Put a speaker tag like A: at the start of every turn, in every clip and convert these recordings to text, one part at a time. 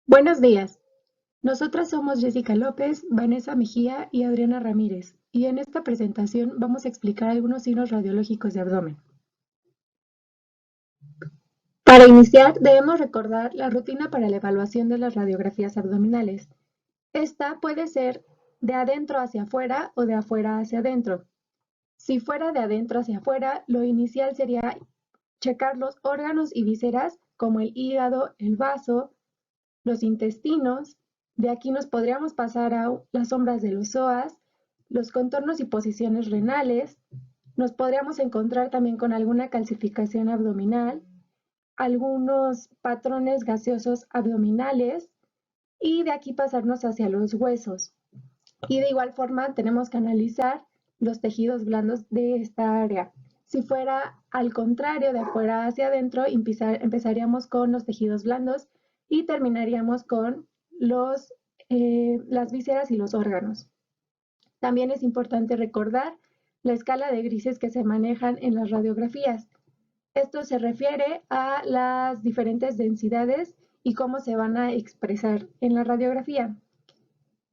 A: Buenos días. Nosotras somos Jessica López, Vanessa Mejía y Adriana Ramírez, y en esta presentación vamos a explicar algunos signos radiológicos de abdomen. Para iniciar, debemos recordar la rutina para la evaluación de las radiografías abdominales. Esta puede ser de adentro hacia afuera o de afuera hacia adentro. Si fuera de adentro hacia afuera, lo inicial sería checar los órganos y vísceras como el hígado, el vaso, los intestinos. De aquí nos podríamos pasar a las sombras de los psoas, los contornos y posiciones renales. Nos podríamos encontrar también con alguna calcificación abdominal, algunos patrones gaseosos abdominales y de aquí pasarnos hacia los huesos. Y de igual forma tenemos que analizar los tejidos blandos de esta área. Si fuera al contrario, de afuera hacia adentro, empezaríamos con los tejidos blandos y terminaríamos con las vísceras y los órganos. También es importante recordar la escala de grises que se manejan en las radiografías. Esto se refiere a las diferentes densidades y cómo se van a expresar en la radiografía.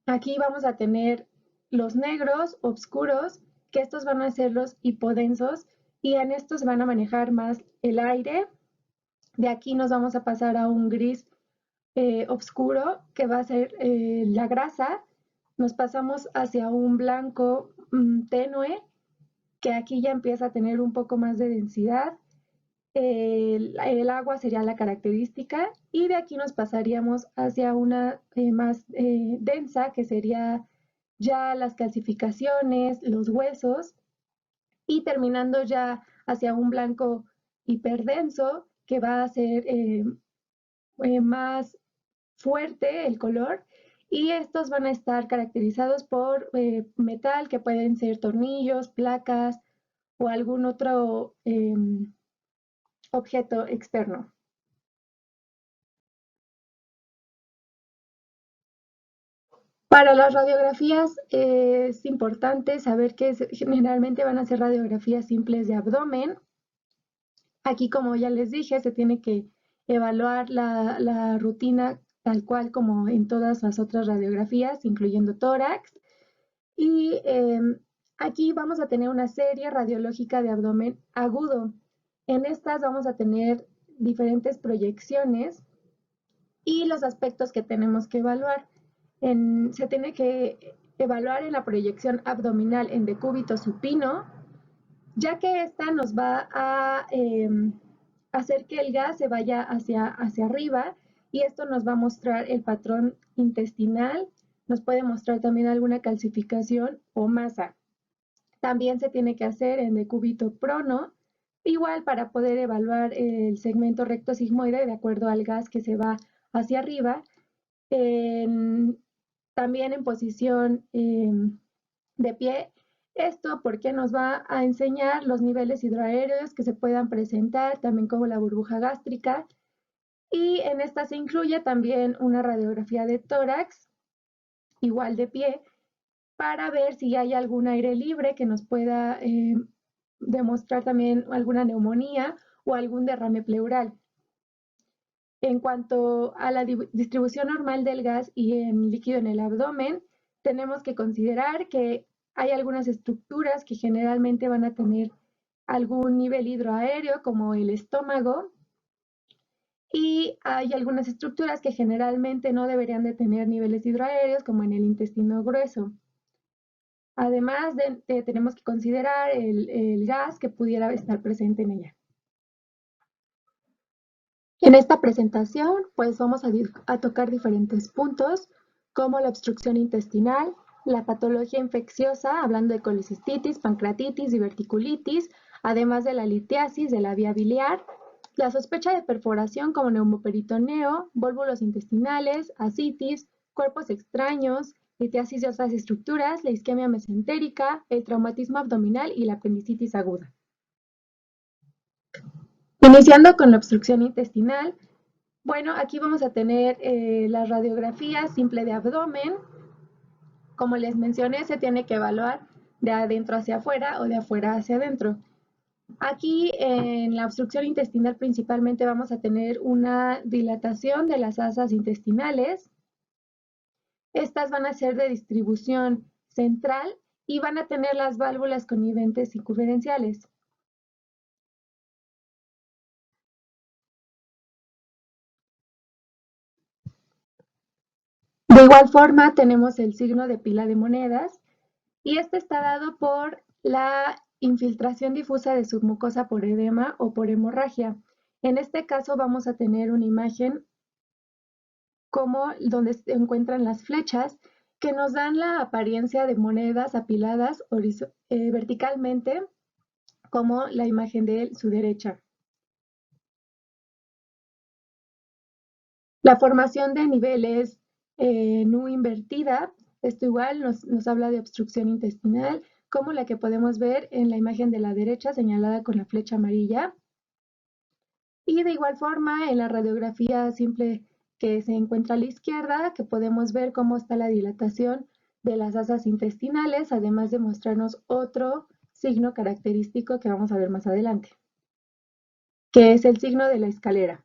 A: Aquí vamos a tener los negros oscuros, que estos van a ser los hipodensos, y en estos van a manejar más el aire. De aquí nos vamos a pasar a un gris oscuro, que va a ser la grasa. Nos pasamos hacia un blanco tenue, que aquí ya empieza a tener un poco más de densidad. El agua sería la característica y de aquí nos pasaríamos hacia una más densa, que sería ya las calcificaciones, los huesos, y terminando ya hacia un blanco hiperdenso, que va a ser más fuerte el color, y estos van a estar caracterizados por metal, que pueden ser tornillos, placas o algún otro objeto externo. Para las radiografías es importante saber que generalmente van a ser radiografías simples de abdomen. Aquí, como ya les dije, se tiene que evaluar la rutina tal cual como en todas las otras radiografías, incluyendo tórax. Y aquí vamos a tener una serie radiológica de abdomen agudo. En estas vamos a tener diferentes proyecciones y los aspectos que tenemos que evaluar. Se tiene que evaluar en la proyección abdominal en decúbito supino, ya que esta nos va a hacer que el gas se vaya hacia arriba, y esto nos va a mostrar el patrón intestinal, nos puede mostrar también alguna calcificación o masa. También se tiene que hacer en decúbito prono, igual para poder evaluar el segmento recto sigmoide de acuerdo al gas que se va hacia arriba. También en posición de pie, esto porque nos va a enseñar los niveles hidroaéreos que se puedan presentar, también como la burbuja gástrica, y en esta se incluye también una radiografía de tórax, igual de pie, para ver si hay algún aire libre que nos pueda demostrar también alguna neumonía o algún derrame pleural. En cuanto a la distribución normal del gas y en líquido en el abdomen, tenemos que considerar que hay algunas estructuras que generalmente van a tener algún nivel hidroaéreo, como el estómago, y hay algunas estructuras que generalmente no deberían de tener niveles hidroaéreos, como en el intestino grueso. Además, tenemos que considerar el gas que pudiera estar presente en ella. En esta presentación, pues vamos a tocar diferentes puntos, como la obstrucción intestinal, la patología infecciosa, hablando de colecistitis, pancreatitis, diverticulitis, además de la litiasis de la vía biliar, la sospecha de perforación como neumoperitoneo, vólvulos intestinales, ascitis, cuerpos extraños, litiasis de otras estructuras, la isquemia mesentérica, el traumatismo abdominal y la apendicitis aguda. Iniciando con la obstrucción intestinal, bueno, aquí vamos a tener la radiografía simple de abdomen. Como les mencioné, se tiene que evaluar de adentro hacia afuera o de afuera hacia adentro. Aquí en la obstrucción intestinal principalmente vamos a tener una dilatación de las asas intestinales. Estas van a ser de distribución central y van a tener las válvulas conniventes y conferenciales. De igual forma, tenemos el signo de pila de monedas y este está dado por la infiltración difusa de submucosa por edema o por hemorragia. En este caso vamos a tener una imagen como donde se encuentran las flechas que nos dan la apariencia de monedas apiladas verticalmente, como la imagen de su derecha. La formación de niveles NU invertida, esto igual nos habla de obstrucción intestinal, como la que podemos ver en la imagen de la derecha señalada con la flecha amarilla. Y de igual forma en la radiografía simple que se encuentra a la izquierda, que podemos ver cómo está la dilatación de las asas intestinales, además de mostrarnos otro signo característico que vamos a ver más adelante, que es el signo de la escalera.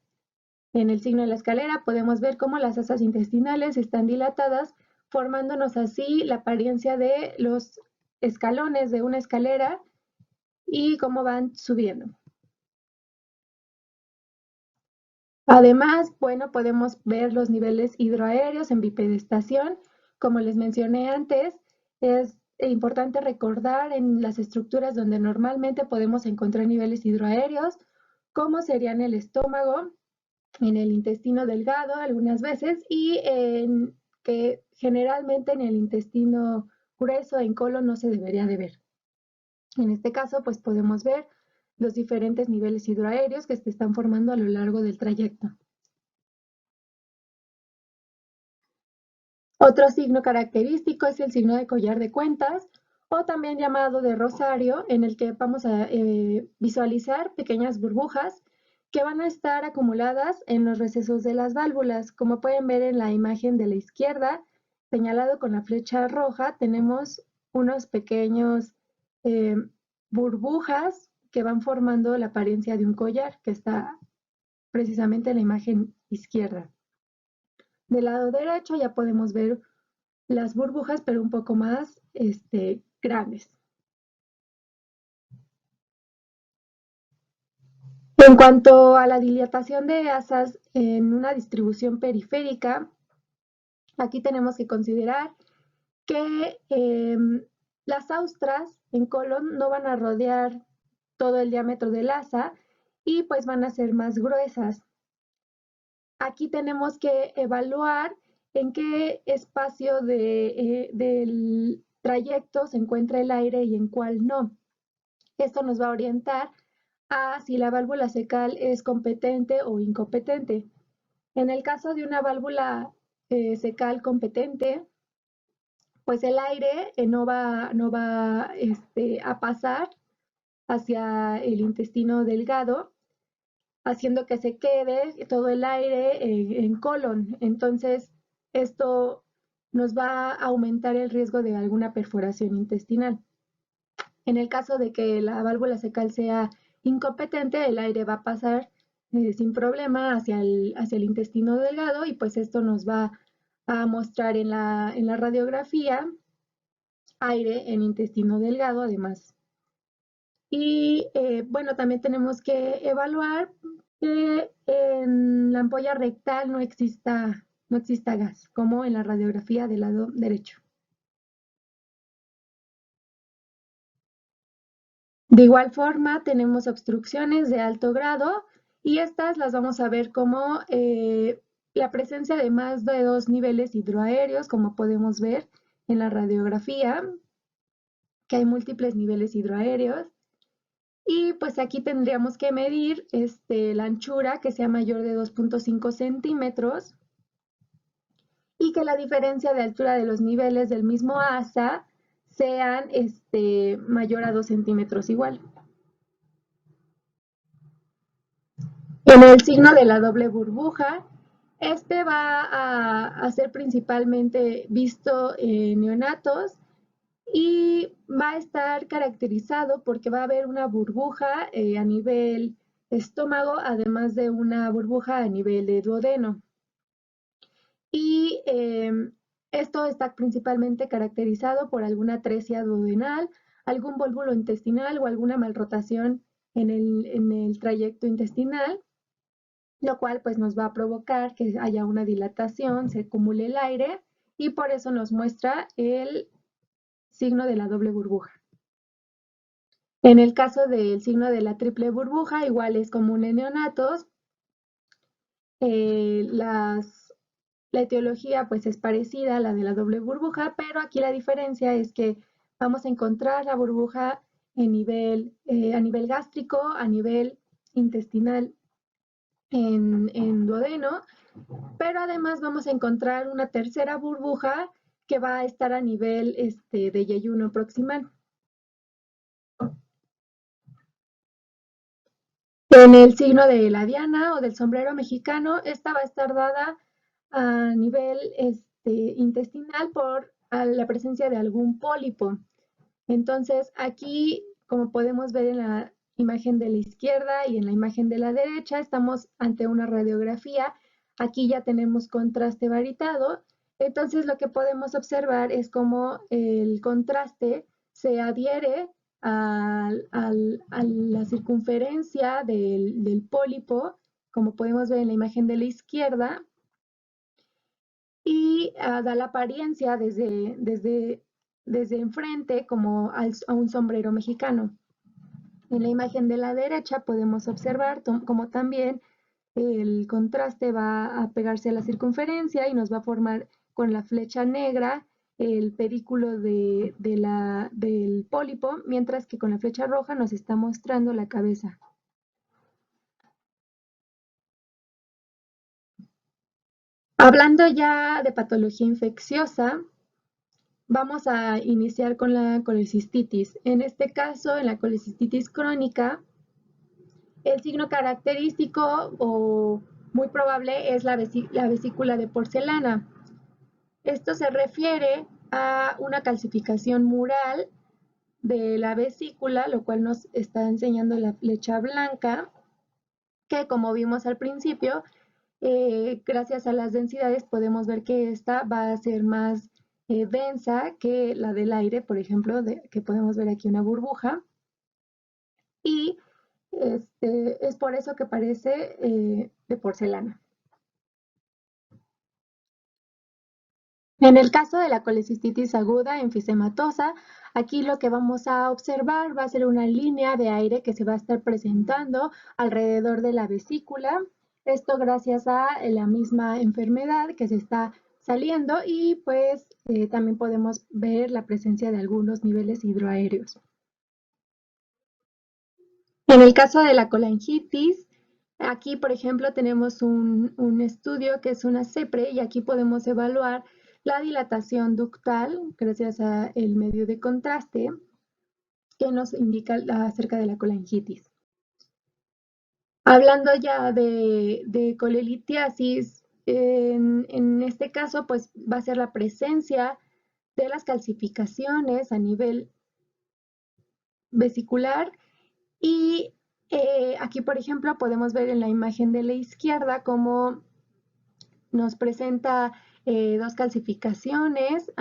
A: En el signo de la escalera podemos ver cómo las asas intestinales están dilatadas, formándonos así la apariencia de los escalones de una escalera y cómo van subiendo. Además, bueno, podemos ver los niveles hidroaéreos en bipedestación. Como les mencioné antes, es importante recordar en las estructuras donde normalmente podemos encontrar niveles hidroaéreos, como serían el estómago, en el intestino delgado algunas veces y que generalmente en el intestino grueso, en colon, no se debería de ver. En este caso, pues podemos ver los diferentes niveles hidroaéreos que se están formando a lo largo del trayecto. Otro signo característico es el signo de collar de cuentas o también llamado de rosario, en el que vamos a visualizar pequeñas burbujas que van a estar acumuladas en los recesos de las válvulas. Como pueden ver en la imagen de la izquierda, señalado con la flecha roja, tenemos unos pequeños eh, burbujas que van formando la apariencia de un collar, que está precisamente en la imagen izquierda. Del lado derecho ya podemos ver las burbujas, pero un poco más grandes. En cuanto a la dilatación de asas en una distribución periférica, aquí tenemos que considerar que las austras en colon no van a rodear todo el diámetro del asa y pues van a ser más gruesas. Aquí tenemos que evaluar en qué espacio del trayecto se encuentra el aire y en cuál no. Esto nos va a orientar a si la válvula cecal es competente o incompetente. En el caso de una válvula cecal competente, pues el aire no va a pasar hacia el intestino delgado, haciendo que se quede todo el aire en colon. Entonces, esto nos va a aumentar el riesgo de alguna perforación intestinal. En el caso de que la válvula cecal sea incompetente, el aire va a pasar sin problema hacia el intestino delgado y pues esto nos va a mostrar en la radiografía aire en intestino delgado además. Y bueno, también tenemos que evaluar que en la ampolla rectal no exista gas, como en la radiografía del lado derecho. De igual forma, tenemos obstrucciones de alto grado y estas las vamos a ver como la presencia de más de 2 niveles hidroaéreos, como podemos ver en la radiografía, que hay múltiples niveles hidroaéreos. Y pues aquí tendríamos que medir la anchura que sea mayor de 2.5 centímetros y que la diferencia de altura de los niveles del mismo asa sean mayor a 2 centímetros igual. En el signo de la doble burbuja, este va a ser principalmente visto en neonatos y va a estar caracterizado porque va a haber una burbuja a nivel estómago, además de una burbuja a nivel de duodeno. Y esto está principalmente caracterizado por alguna atresia duodenal, algún volvulo intestinal o alguna malrotación en el trayecto intestinal, lo cual pues nos va a provocar que haya una dilatación, se acumule el aire y por eso nos muestra el signo de la doble burbuja. En el caso del signo de la triple burbuja, igual es común en neonatos. La etiología pues es parecida a la de la doble burbuja, pero aquí la diferencia es que vamos a encontrar la burbuja a nivel gástrico, a nivel intestinal en duodeno, pero además vamos a encontrar una tercera burbuja que va a estar a nivel de yeyuno proximal. En el signo de la diana o del sombrero mexicano, esta va a estar dada a nivel intestinal por la presencia de algún pólipo. Entonces, aquí, como podemos ver en la imagen de la izquierda y en la imagen de la derecha, estamos ante una radiografía. Aquí ya tenemos contraste varitado. Entonces, lo que podemos observar es cómo el contraste se adhiere a la circunferencia del pólipo, como podemos ver en la imagen de la izquierda, y da la apariencia desde enfrente como a un sombrero mexicano. En la imagen de la derecha podemos observar como también el contraste va a pegarse a la circunferencia y nos va a formar con la flecha negra el pedículo del pólipo, mientras que con la flecha roja nos está mostrando la cabeza. Hablando ya de patología infecciosa, vamos a iniciar con la colecistitis. En este caso, en la colecistitis crónica, el signo característico o muy probable es la vesícula de porcelana. Esto se refiere a una calcificación mural de la vesícula, lo cual nos está enseñando la flecha blanca, que como vimos al principio, gracias a las densidades podemos ver que esta va a ser más densa que la del aire, por ejemplo, que podemos ver aquí una burbuja. Y es por eso que parece de porcelana. En el caso de la colecistitis aguda enfisematosa, aquí lo que vamos a observar va a ser una línea de aire que se va a estar presentando alrededor de la vesícula. Esto gracias a la misma enfermedad que se está saliendo y pues también podemos ver la presencia de algunos niveles hidroaéreos. En el caso de la colangitis, aquí por ejemplo tenemos un estudio que es una CEPRE y aquí podemos evaluar la dilatación ductal gracias al medio de contraste que nos indica acerca de la colangitis. Hablando ya de colelitiasis, en este caso pues va a ser la presencia de las calcificaciones a nivel vesicular y aquí, por ejemplo, podemos ver en la imagen de la izquierda cómo nos presenta dos calcificaciones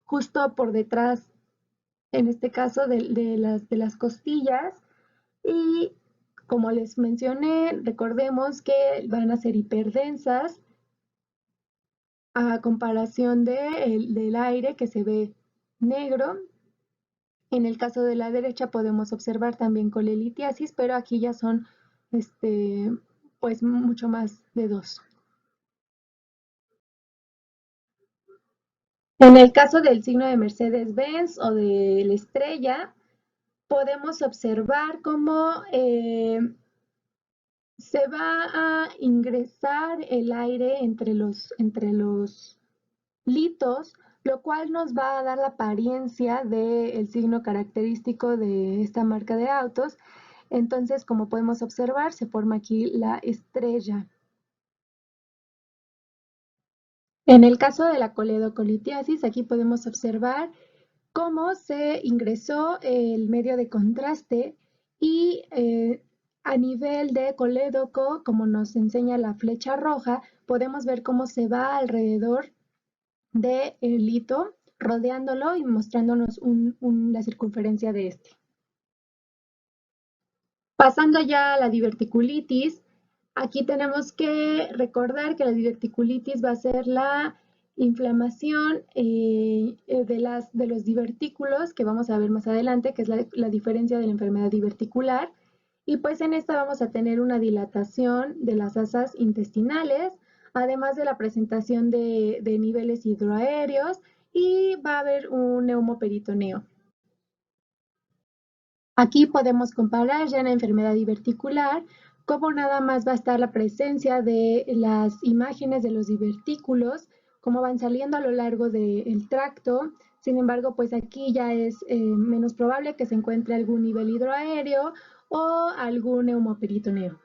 A: justo por detrás, en este caso, de las costillas. Y como les mencioné, recordemos que van a ser hiperdensas a comparación del aire que se ve negro. En el caso de la derecha podemos observar también colelitiasis, pero aquí ya son pues mucho más de dos. En el caso del signo de Mercedes-Benz o de la estrella, podemos observar cómo se va a ingresar el aire entre los litos, lo cual nos va a dar la apariencia del signo característico de esta marca de autos. Entonces, como podemos observar, se forma aquí la estrella. En el caso de la coledocolitiasis, aquí podemos observar cómo se ingresó el medio de contraste y a nivel de colédoco, como nos enseña la flecha roja, podemos ver cómo se va alrededor del hito, rodeándolo y mostrándonos la circunferencia de este. Pasando ya a la diverticulitis, aquí tenemos que recordar que la diverticulitis va a ser la inflamación de los divertículos, que vamos a ver más adelante, que es la diferencia de la enfermedad diverticular. Y pues en esta vamos a tener una dilatación de las asas intestinales, además de la presentación de niveles hidroaéreos, y va a haber un neumoperitoneo. Aquí podemos comparar ya en la enfermedad diverticular cómo nada más va a estar la presencia de las imágenes de los divertículos, cómo van saliendo a lo largo del tracto. Sin embargo, pues aquí ya es menos probable que se encuentre algún nivel hidroaéreo o algún neumoperitoneo.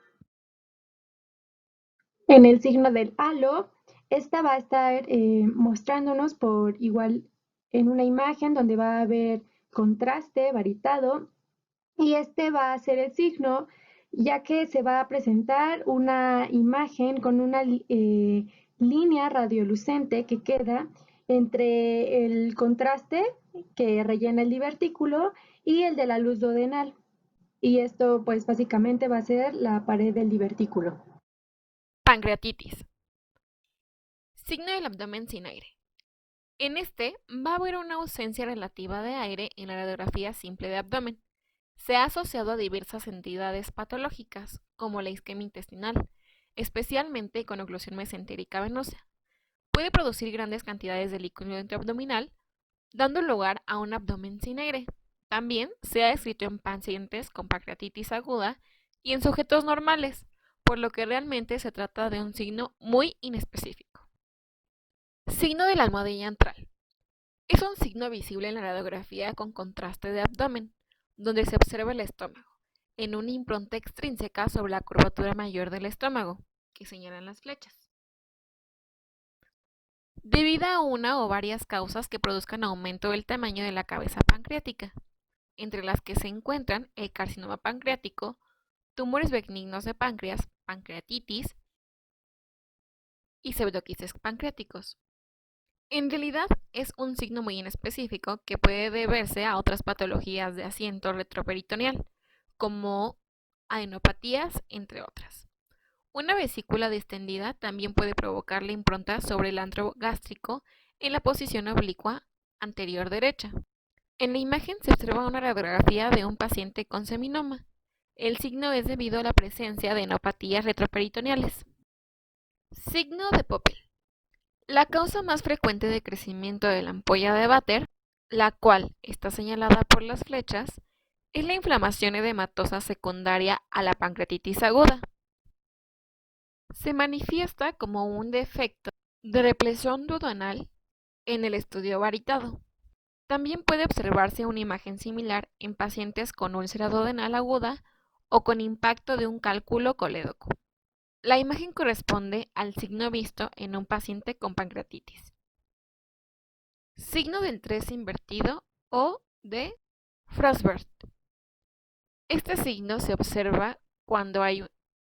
A: En el signo del halo, esta va a estar mostrándonos por igual en una imagen donde va a haber contraste varitado. Y este va a ser el signo, ya que se va a presentar una imagen con una línea radiolucente que queda entre el contraste que rellena el divertículo y el de la luz duodenal. Y esto pues básicamente va a ser la pared del divertículo.
B: Pancreatitis. Signo del abdomen sin aire. En este va a haber una ausencia relativa de aire en la radiografía simple de abdomen. Se ha asociado a diversas entidades patológicas, como la isquemia intestinal, especialmente con oclusión mesentérica venosa. Puede producir grandes cantidades de líquido intraabdominal, dando lugar a un abdomen sin aire. También se ha descrito en pacientes con pancreatitis aguda y en sujetos normales, por lo que realmente se trata de un signo muy inespecífico. Signo de la almohadilla antral. Es un signo visible en la radiografía con contraste de abdomen, donde se observa el estómago, en una impronta extrínseca sobre la curvatura mayor del estómago, que señalan las flechas. Debido a una o varias causas que produzcan aumento del tamaño de la cabeza pancreática, entre las que se encuentran el carcinoma pancreático, tumores benignos de páncreas, pancreatitis y pseudoquistes pancreáticos. En realidad es un signo muy inespecífico que puede deberse a otras patologías de asiento retroperitoneal, como adenopatías, entre otras. Una vesícula distendida también puede provocar la impronta sobre el antro gástrico en la posición oblicua anterior derecha. En la imagen se observa una radiografía de un paciente con seminoma. El signo es debido a la presencia de adenopatías retroperitoneales. Signo de Poppel. La causa más frecuente de crecimiento de la ampolla de Vater, la cual está señalada por las flechas, es la inflamación edematosa secundaria a la pancreatitis aguda. Se manifiesta como un defecto de represión duodenal en el estudio varitado. También puede observarse una imagen similar en pacientes con úlcera duodenal aguda o con impacto de un cálculo colédoco. La imagen corresponde al signo visto en un paciente con pancreatitis. Signo del 3 invertido o de Frostbert. Este signo se observa cuando hay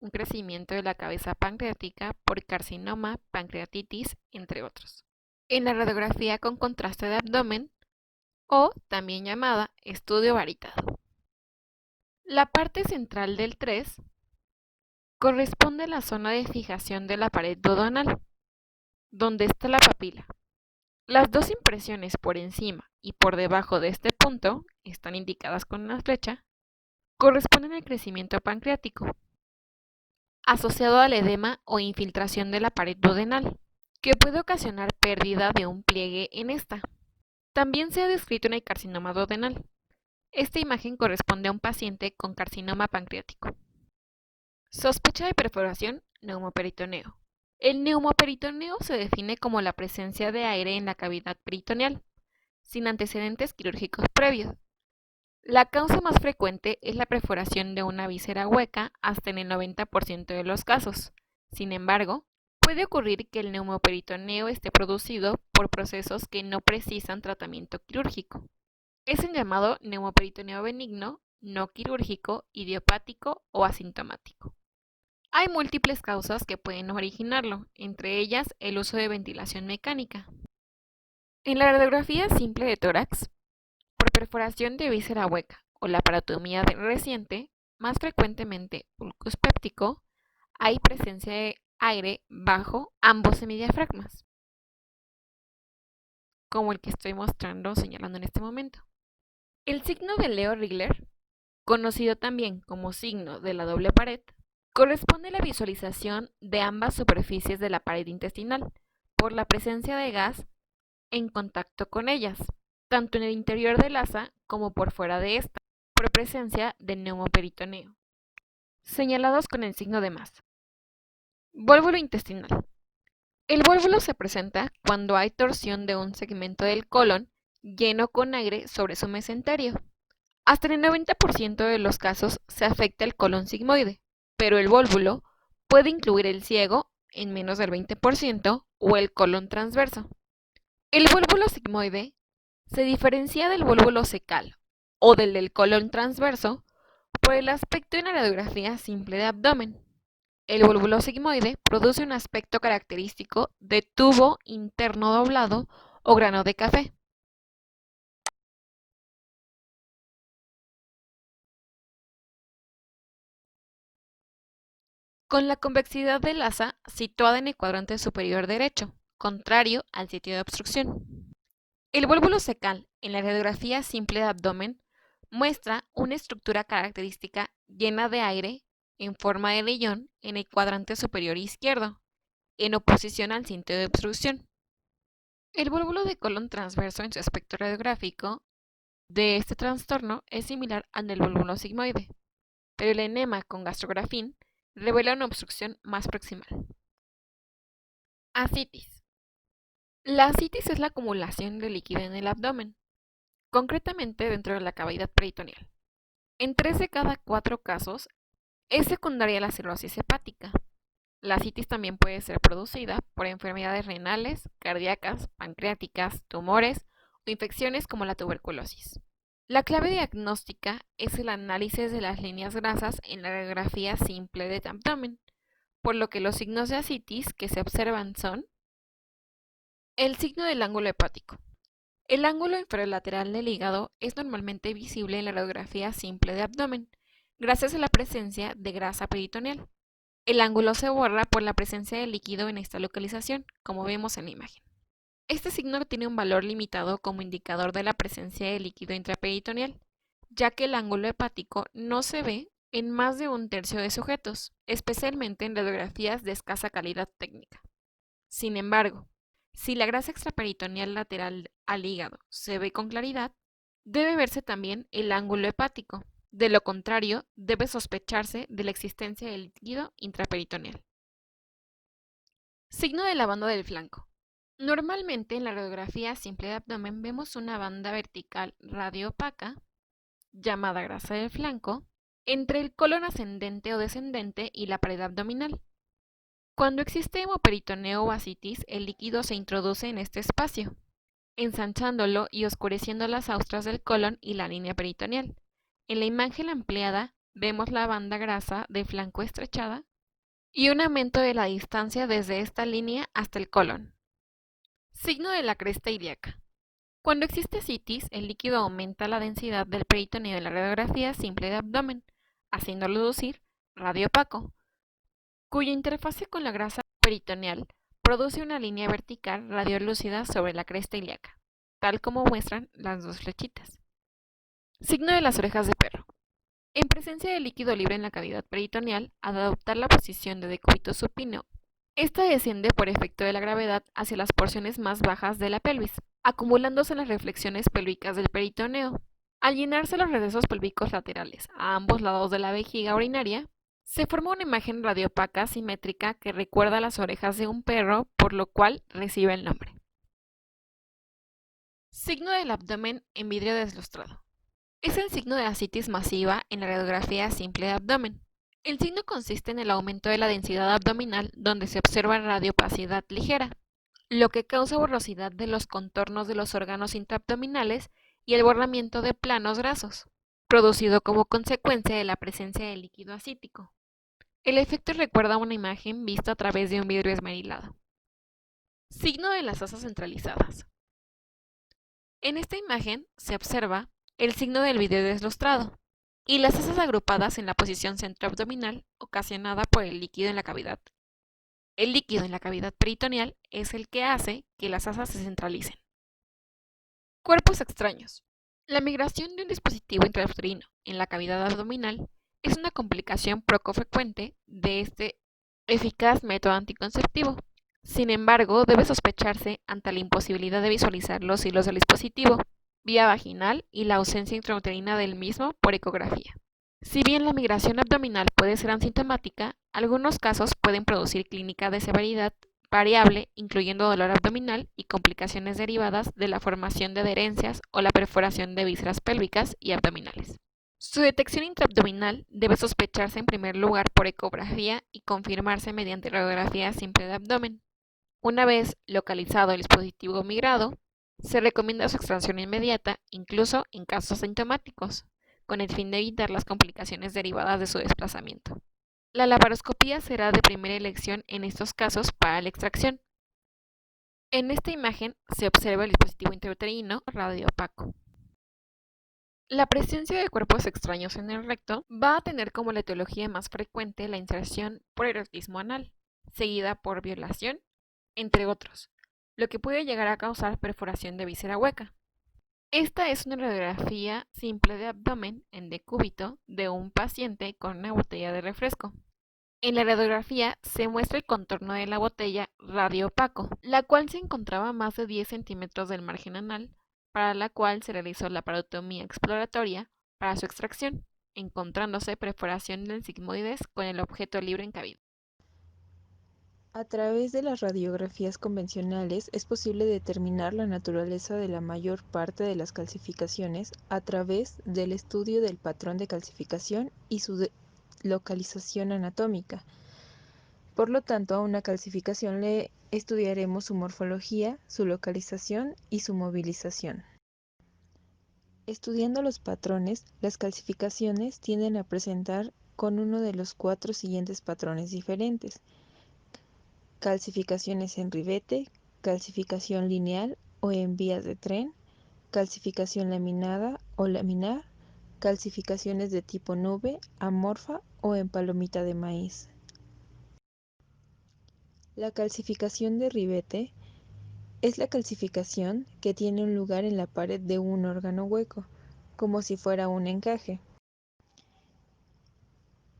B: un crecimiento de la cabeza pancreática por carcinoma, pancreatitis, entre otros. En la radiografía con contraste de abdomen, o también llamada estudio varitado. La parte central del 3 corresponde a la zona de fijación de la pared duodenal, donde está la papila. Las dos impresiones por encima y por debajo de este punto, están indicadas con una flecha, corresponden al crecimiento pancreático, asociado al edema o infiltración de la pared duodenal, que puede ocasionar pérdida de un pliegue en esta. También se ha descrito en el carcinoma duodenal. Esta imagen corresponde a un paciente con carcinoma pancreático. Sospecha de perforación neumoperitoneo. El neumoperitoneo se define como la presencia de aire en la cavidad peritoneal, sin antecedentes quirúrgicos previos. La causa más frecuente es la perforación de una víscera hueca hasta en el 90% de los casos. Sin embargo, Puede ocurrir que el neumoperitoneo esté producido por procesos que no precisan tratamiento quirúrgico. Es el llamado neumoperitoneo benigno, no quirúrgico, idiopático o asintomático. Hay múltiples causas que pueden originarlo, entre ellas el uso de ventilación mecánica. En la radiografía simple de tórax, por perforación de víscera hueca o laparotomía reciente, más frecuentemente ulcus péptico, hay presencia de aire bajo ambos semidiafragmas, como el que estoy señalando en este momento. El signo de Leo-Rigler, conocido también como signo de la doble pared, corresponde a la visualización de ambas superficies de la pared intestinal por la presencia de gas en contacto con ellas, tanto en el interior del asa como por fuera de esta, por presencia de neumoperitoneo, señalados con el signo de más. Vólvulo intestinal. El vólvulo se presenta cuando hay torsión de un segmento del colon lleno con aire sobre su mesenterio. Hasta en el 90% de los casos se afecta el colon sigmoide, pero el vólvulo puede incluir el ciego en menos del 20% o el colon transverso. El vólvulo sigmoide se diferencia del vólvulo cecal o del colon transverso por el aspecto en la radiografía simple de abdomen. El vólvulo sigmoide produce un aspecto característico de tubo interno doblado o grano de café. Con la convexidad del asa situada en el cuadrante superior derecho, contrario al sitio de obstrucción. El vólvulo cecal en la radiografía simple de abdomen muestra una estructura característica llena de aire en forma de vellón en el cuadrante superior izquierdo, en oposición al sitio de obstrucción. El vólvulo de colon transverso en su aspecto radiográfico de este trastorno es similar al del vólvulo sigmoide, pero el enema con gastrografín revela una obstrucción más proximal. Ascitis. La ascitis es la acumulación de líquido en el abdomen, concretamente dentro de la cavidad peritoneal. En 3 de cada 4 casos es secundaria a la cirrosis hepática. La ascitis también puede ser producida por enfermedades renales, cardíacas, pancreáticas, tumores o infecciones como la tuberculosis. La clave diagnóstica es el análisis de las líneas grasas en la radiografía simple de abdomen, por lo que los signos de ascitis que se observan son el signo del ángulo hepático. El ángulo inferolateral del hígado es normalmente visible en la radiografía simple de abdomen, gracias a la presencia de grasa peritoneal. El ángulo se borra por la presencia de líquido en esta localización, como vemos en la imagen. Este signo tiene un valor limitado como indicador de la presencia de líquido intraperitoneal, ya que el ángulo hepático no se ve en más de un tercio de sujetos, especialmente en radiografías de escasa calidad técnica. Sin embargo, si la grasa extraperitoneal lateral al hígado se ve con claridad, debe verse también el ángulo hepático. De lo contrario, debe sospecharse de la existencia del líquido intraperitoneal. Signo de la banda del flanco. Normalmente en la radiografía simple de abdomen vemos una banda vertical radioopaca, llamada grasa del flanco, entre el colon ascendente o descendente y la pared abdominal. Cuando existe hemoperitoneo o ascitis, el líquido se introduce en este espacio, ensanchándolo y oscureciendo las austras del colon y la línea peritoneal. En la imagen ampliada vemos la banda grasa de flanco estrechada y un aumento de la distancia desde esta línea hasta el colon. Signo de la cresta ilíaca. Cuando existe ascitis, el líquido aumenta la densidad del peritoneo en la radiografía simple de abdomen, haciéndolo lucir radioopaco, cuya interfase con la grasa peritoneal produce una línea vertical radiolúcida sobre la cresta ilíaca, tal como muestran las dos flechitas. Signo de las orejas de perro. En presencia de líquido libre en la cavidad peritoneal, al adoptar la posición de decúbito supino, esta desciende por efecto de la gravedad hacia las porciones más bajas de la pelvis, acumulándose en las reflexiones pélvicas del peritoneo. Al llenarse los recesos pélvicos laterales a ambos lados de la vejiga urinaria, se forma una imagen radiopaca simétrica que recuerda las orejas de un perro, por lo cual recibe el nombre. Signo del abdomen en vidrio deslustrado. Es el signo de ascitis masiva en la radiografía simple de abdomen. El signo consiste en el aumento de la densidad abdominal donde se observa radiopacidad ligera, lo que causa borrosidad de los contornos de los órganos intraabdominales y el borramiento de planos grasos, producido como consecuencia de la presencia de líquido acítico. El efecto recuerda a una imagen vista a través de un vidrio esmerilado. Signo de las asas centralizadas. En esta imagen se observa el signo del vidrio deslustrado y las asas agrupadas en la posición centroabdominal ocasionada por el líquido en la cavidad. El líquido en la cavidad peritoneal es el que hace que las asas se centralicen. Cuerpos extraños. La migración de un dispositivo intrauterino en la cavidad abdominal es una complicación poco frecuente de este eficaz método anticonceptivo. Sin embargo, debe sospecharse ante la imposibilidad de visualizar los hilos del dispositivo, vía vaginal y la ausencia intrauterina del mismo por ecografía. Si bien la migración abdominal puede ser asintomática, algunos casos pueden producir clínica de severidad variable, incluyendo dolor abdominal y complicaciones derivadas de la formación de adherencias o la perforación de vísceras pélvicas y abdominales. Su detección intraabdominal debe sospecharse en primer lugar por ecografía y confirmarse mediante radiografía simple de abdomen. Una vez localizado el dispositivo migrado, se recomienda su extracción inmediata, incluso en casos asintomáticos, con el fin de evitar las complicaciones derivadas de su desplazamiento. La laparoscopía será de primera elección en estos casos para la extracción. En esta imagen se observa el dispositivo intrauterino radioopaco. La presencia de cuerpos extraños en el recto va a tener como la etiología más frecuente la inserción por erotismo anal, seguida por violación, entre otros, lo que puede llegar a causar perforación de víscera hueca. Esta es una radiografía simple de abdomen en decúbito de un paciente con una botella de refresco. En la radiografía se muestra el contorno de la botella radioopaco, la cual se encontraba a más de 10 centímetros del margen anal, para la cual se realizó la parotomía exploratoria para su extracción, encontrándose perforación del sigmoides con el objeto libre encabido.
C: A través de las radiografías convencionales es posible determinar la naturaleza de la mayor parte de las calcificaciones a través del estudio del patrón de calcificación y su localización anatómica. Por lo tanto, a una calcificación le estudiaremos su morfología, su localización y su movilización. Estudiando los patrones, las calcificaciones tienden a presentar con uno de los 4 siguientes patrones diferentes: calcificaciones en ribete, calcificación lineal o en vías de tren, calcificación laminada o laminar, calcificaciones de tipo nube, amorfa o en palomita de maíz. La calcificación de ribete es la calcificación que tiene un lugar en la pared de un órgano hueco, como si fuera un encaje.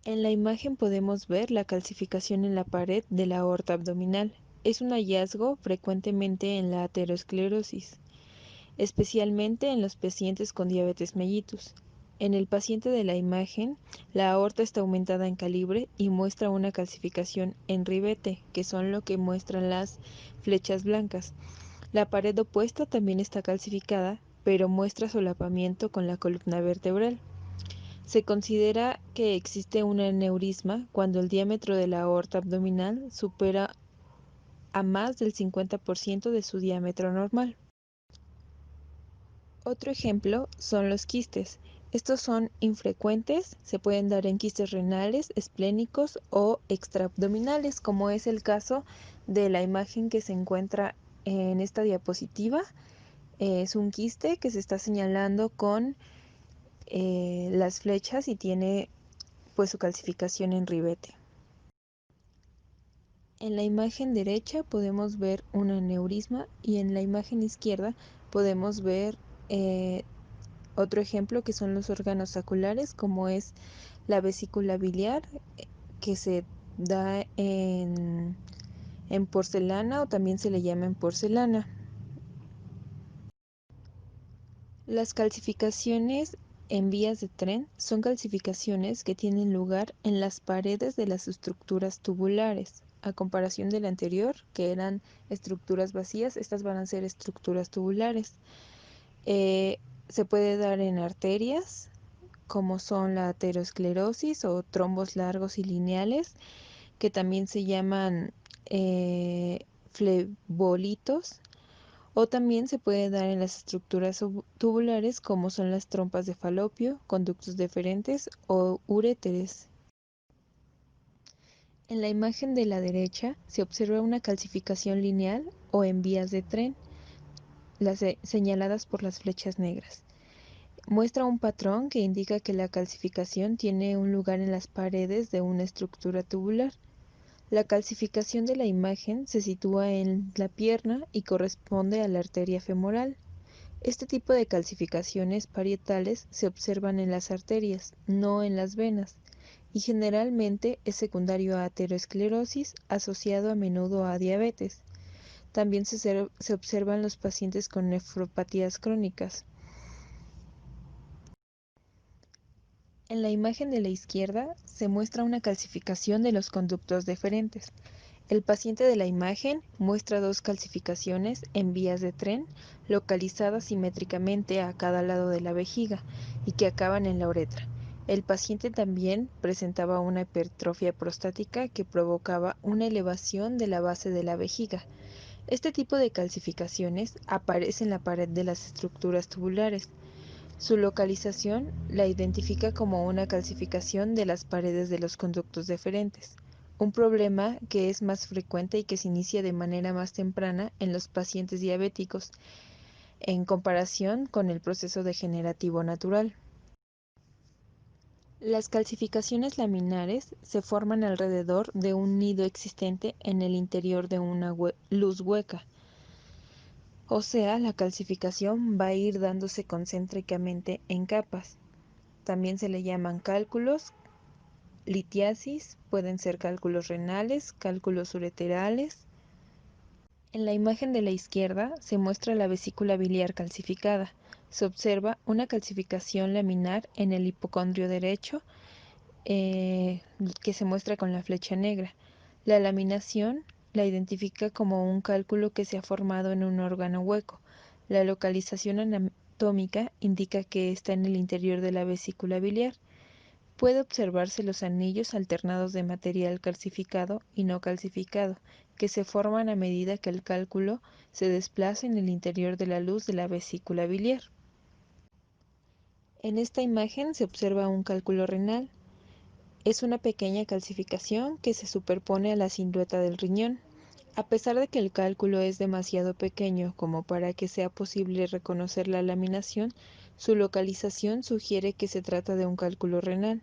C: En la imagen podemos ver la calcificación en la pared de la aorta abdominal. Es un hallazgo frecuentemente en la aterosclerosis, especialmente en los pacientes con diabetes mellitus. En el paciente de la imagen, la aorta está aumentada en calibre y muestra una calcificación en ribete, que son lo que muestran las flechas blancas. La pared opuesta también está calcificada, pero muestra solapamiento con la columna vertebral. Se considera que existe un aneurisma cuando el diámetro de la aorta abdominal supera a más del 50% de su diámetro normal. Otro ejemplo son los quistes. Estos son infrecuentes, se pueden dar en quistes renales, esplénicos o extraabdominales, como es el caso de la imagen que se encuentra en esta diapositiva. Es un quiste que se está señalando con las flechas y tiene pues su calcificación en ribete. En la imagen derecha podemos ver un aneurisma y en la imagen izquierda podemos ver otro ejemplo que son los órganos saculares, como es la vesícula biliar, que se da en porcelana o también se le llama en porcelana. Las calcificaciones en vías de tren son calcificaciones que tienen lugar en las paredes de las estructuras tubulares. A comparación del anterior, que eran estructuras vacías, estas van a ser estructuras tubulares. Se puede dar en arterias, como son la aterosclerosis o trombos largos y lineales, que también se llaman flebolitos, o también se puede dar en las estructuras tubulares como son las trompas de falopio, conductos deferentes o uréteres. En la imagen de la derecha se observa una calcificación lineal o en vías de tren, las señaladas por las flechas negras. Muestra un patrón que indica que la calcificación tiene un lugar en las paredes de una estructura tubular. La calcificación de la imagen se sitúa en la pierna y corresponde a la arteria femoral. Este tipo de calcificaciones parietales se observan en las arterias, no en las venas, y generalmente es secundario a aterosclerosis, asociado a menudo a diabetes. También se observan los pacientes con nefropatías crónicas. En la imagen de la izquierda se muestra una calcificación de los conductos deferentes. El paciente de la imagen muestra dos calcificaciones en vías de tren localizadas simétricamente a cada lado de la vejiga y que acaban en la uretra. El paciente también presentaba una hipertrofia prostática que provocaba una elevación de la base de la vejiga. Este tipo de calcificaciones aparece en la pared de las estructuras tubulares. Su localización la identifica como una calcificación de las paredes de los conductos deferentes, un problema que es más frecuente y que se inicia de manera más temprana en los pacientes diabéticos en comparación con el proceso degenerativo natural. Las calcificaciones laminares se forman alrededor de un nido existente en el interior de una luz hueca. O sea, la calcificación va a ir dándose concéntricamente en capas. También se le llaman cálculos, litiasis, pueden ser cálculos renales, cálculos ureterales. En la imagen de la izquierda se muestra la vesícula biliar calcificada. Se observa una calcificación laminar en el hipocondrio derecho, que se muestra con la flecha negra. La laminación la identifica como un cálculo que se ha formado en un órgano hueco. La localización anatómica indica que está en el interior de la vesícula biliar. Puede observarse los anillos alternados de material calcificado y no calcificado, que se forman a medida que el cálculo se desplaza en el interior de la luz de la vesícula biliar. En esta imagen se observa un cálculo renal. Es una pequeña calcificación que se superpone a la silueta del riñón. A pesar de que el cálculo es demasiado pequeño como para que sea posible reconocer la laminación, su localización sugiere que se trata de un cálculo renal.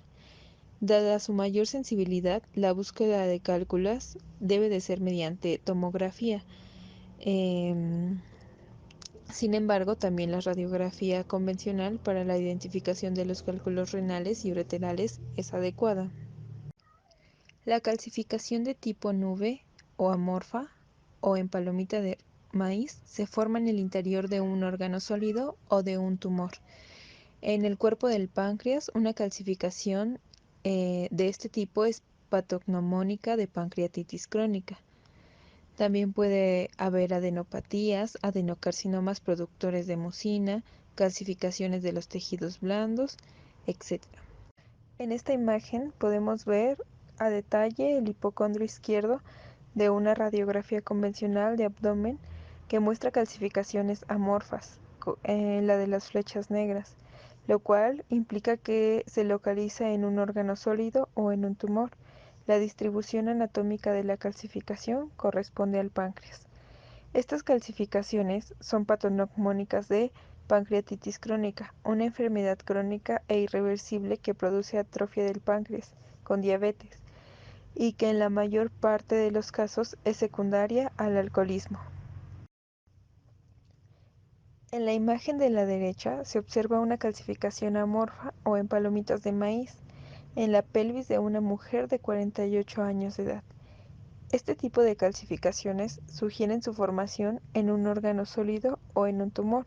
C: Dada su mayor sensibilidad, la búsqueda de cálculos debe de ser mediante tomografía. Sin embargo, también la radiografía convencional para la identificación de los cálculos renales y ureterales es adecuada. La calcificación de tipo nube o amorfa o en palomita de maíz se forma en el interior de un órgano sólido o de un tumor. En el cuerpo del páncreas, una calcificación de este tipo es patognomónica de pancreatitis crónica. También puede haber adenopatías, adenocarcinomas productores de mucina, calcificaciones de los tejidos blandos, etc. En esta imagen podemos ver a detalle el hipocondrio izquierdo de una radiografía convencional de abdomen que muestra calcificaciones amorfas, la de las flechas negras, lo cual implica que se localiza en un órgano sólido o en un tumor. La distribución anatómica de la calcificación corresponde al páncreas. Estas calcificaciones son patognomónicas de pancreatitis crónica, una enfermedad crónica e irreversible que produce atrofia del páncreas, con diabetes, y que en la mayor parte de los casos es secundaria al alcoholismo. En la imagen de la derecha se observa una calcificación amorfa o en palomitas de maíz en la pelvis de una mujer de 48 años de edad. Este tipo de calcificaciones sugieren su formación en un órgano sólido o en un tumor.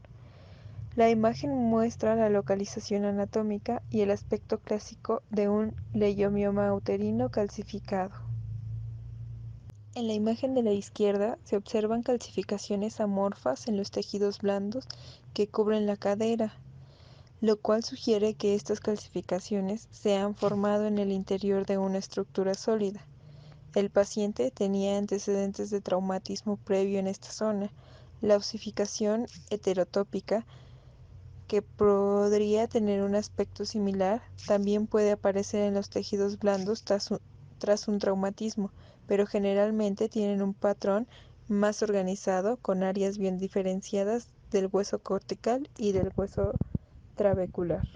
C: La imagen muestra la localización anatómica y el aspecto clásico de un leiomioma uterino calcificado. En la imagen de la izquierda se observan calcificaciones amorfas en los tejidos blandos que cubren la cadera. lo cual sugiere que estas calcificaciones se han formado en el interior de una estructura sólida. El paciente tenía antecedentes de traumatismo previo en esta zona. La osificación heterotópica, que podría tener un aspecto similar, también puede aparecer en los tejidos blandos tras un traumatismo, pero generalmente tienen un patrón más organizado con áreas bien diferenciadas del hueso cortical y del hueso trabecular.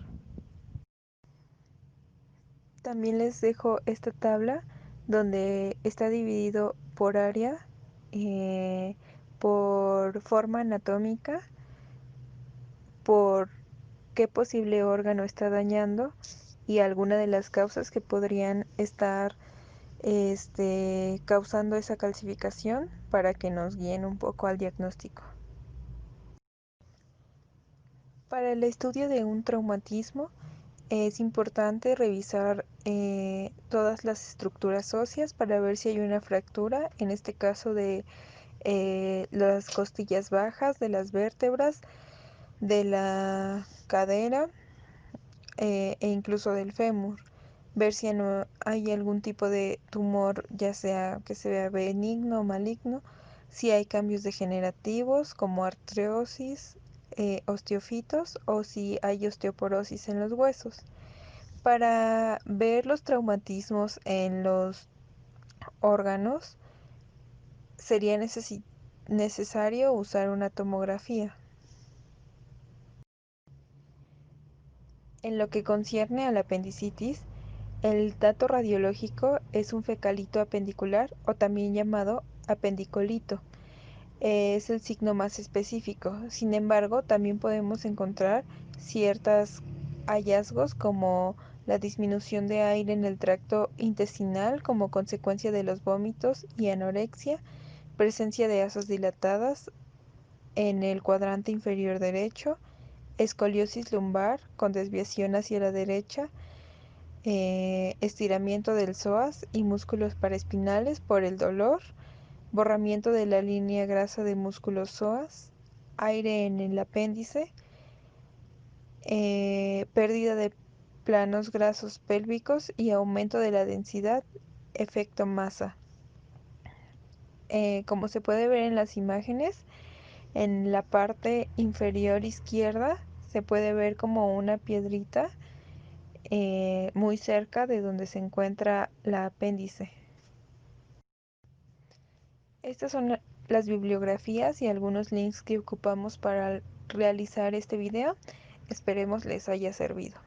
C: También les dejo esta tabla donde está dividido por área, eh, por forma anatómica, por qué posible órgano está dañando y alguna de las causas que podrían estar causando esa calcificación para que nos guíen un poco al diagnóstico. Para el estudio de un traumatismo es importante revisar todas las estructuras óseas para ver si hay una fractura, en este caso de las costillas bajas, de las vértebras, de la cadera e incluso del fémur. Ver si no hay algún tipo de tumor, ya sea que se vea benigno o maligno, si hay cambios degenerativos como artrosis, osteofitos o si hay osteoporosis en los huesos. Para ver los traumatismos en los órganos sería necesario usar una tomografía. En lo que concierne a la apendicitis, el dato radiológico es un fecalito apendicular o también llamado apendicolito. Es el signo más específico. Sin embargo, también podemos encontrar ciertos hallazgos como la disminución de aire en el tracto intestinal como consecuencia de los vómitos y anorexia, presencia de asas dilatadas en el cuadrante inferior derecho, escoliosis lumbar con desviación hacia la derecha, estiramiento del psoas y músculos paraespinales por el dolor, borramiento de la línea grasa de músculos psoas, aire en el apéndice, pérdida de planos grasos pélvicos y aumento de la densidad, efecto masa. Como se puede ver en las imágenes, en la parte inferior izquierda se puede ver como una piedrita muy cerca de donde se encuentra la apéndice. Estas son las bibliografías y algunos links que ocupamos para realizar este video. Esperemos les haya servido.